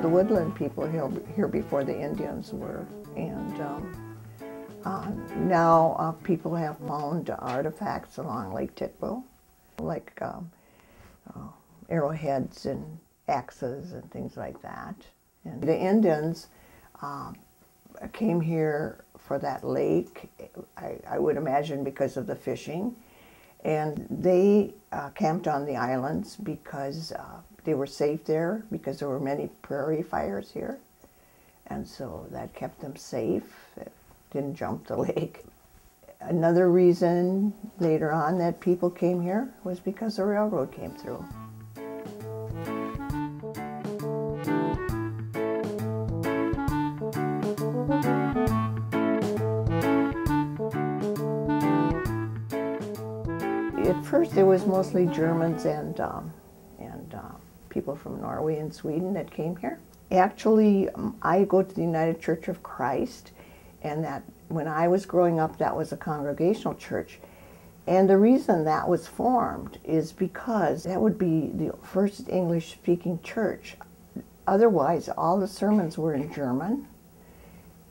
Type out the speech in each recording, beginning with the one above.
the woodland people here before the Indians were. And now people have found artifacts along Lake Tickville, like arrowheads and axes and things like that. And the Indians came here for that lake, I would imagine because of the fishing. And they camped on the islands because they were safe there, because there were many prairie fires here. And so that kept them safe. It didn't jump the lake. Another reason later on that people came here was because the railroad came through. At first, it was mostly Germans and people from Norway and Sweden that came here. Actually, I go to the United Church of Christ, and that when I was growing up, that was a congregational church. And the reason that was formed is because that would be the first English-speaking church. Otherwise, all the sermons were in German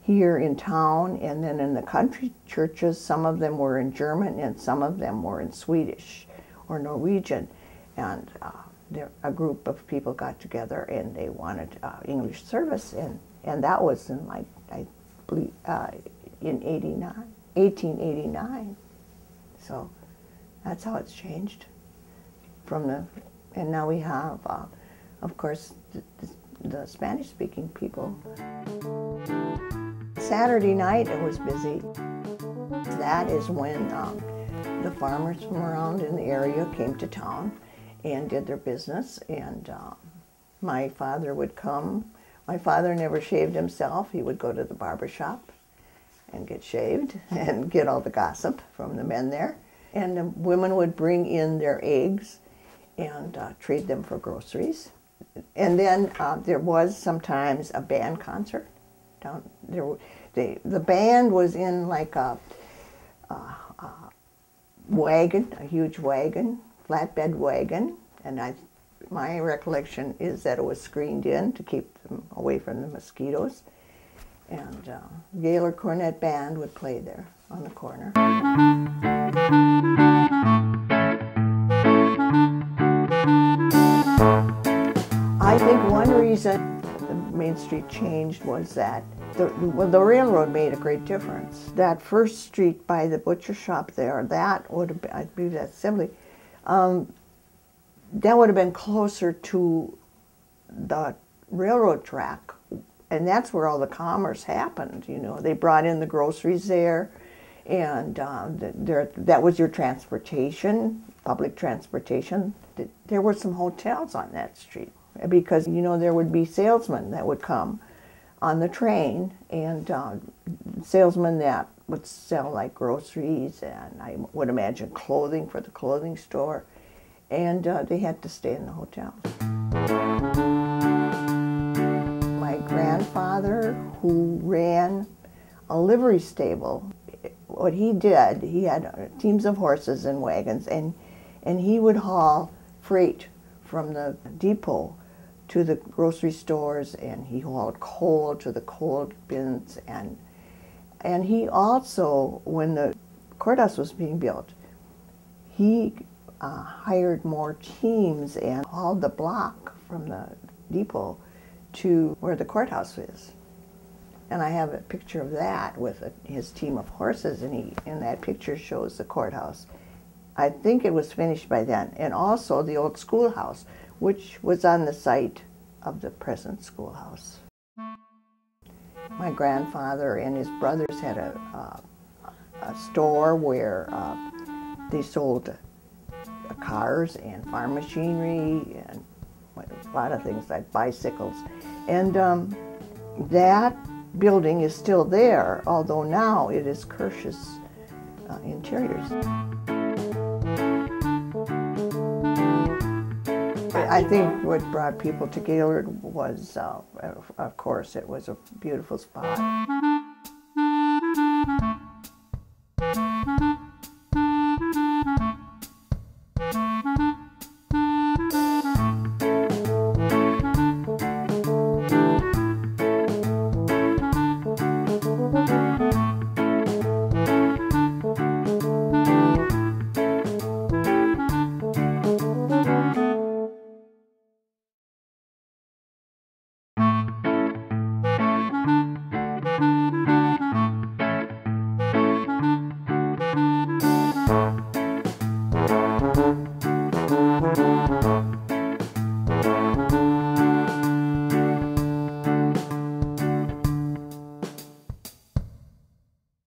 here in town, and then in the country churches, some of them were in German and some of them were in Swedish or Norwegian. And a group of people got together and they wanted English service, and that was in, like, I believe, in 1889. So that's how it's changed and now we have, of course, the Spanish-speaking people. Saturday night it was busy. That is when the farmers from around in the area came to town and did their business, and my father would come. My father never shaved himself. He would go to the barber shop and get shaved and get all the gossip from the men there. And the women would bring in their eggs and trade them for groceries. And then there was sometimes a band concert down there. The band was in like a wagon, a huge wagon, flatbed wagon, and my recollection is that it was screened in to keep them away from the mosquitoes. And Gaylord Cornet Band would play there on the corner. I think one reason the Main Street changed was that the railroad made a great difference. That first street by the butcher shop there, that would have been, I believe that's Sibley, that would have been closer to the railroad track. And that's where all the commerce happened, you know. They brought in the groceries there, and that was your transportation, public transportation. There were some hotels on that street because, you know, there would be salesmen that would come on the train, and salesmen that would sell like groceries and I would imagine clothing for the clothing store, and they had to stay in the hotels. My grandfather, who ran a livery stable, what he did, he had teams of horses and wagons, and he would haul freight from the depot to the grocery stores, and he hauled coal to the coal bins, and he also, when the courthouse was being built, he hired more teams and hauled the block from the depot to where the courthouse is. And I have a picture of that with his team of horses, and that picture shows the courthouse. I think it was finished by then, and also the old schoolhouse, which was on the site of the present schoolhouse. My grandfather and his brothers had a store where they sold cars and farm machinery and a lot of things like bicycles. And that building is still there, although now it is Kirsch's Interiors. I think what brought people to Gaylord was, of course, it was a beautiful spot.